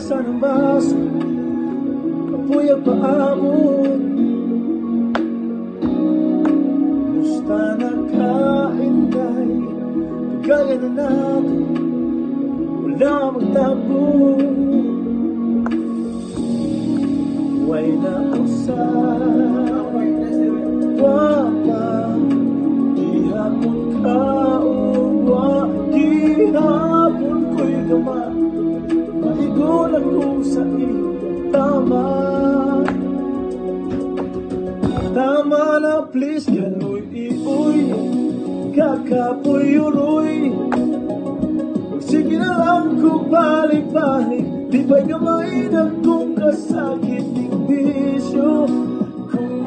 Basa ng baso, apoy ang paabot. Musta na kainday, kagaya na natin, wala magtago. Buhay na usap, wapa, di hapon ka uwa, di hapon ko'y gama. Maigon ako sa iyong tama. Tama na please, gano'y-iuy, kakapuy-uroy. Sige na lang kung balik-balik, di ba'y gamay na kung kasakit ng bisyo. Kung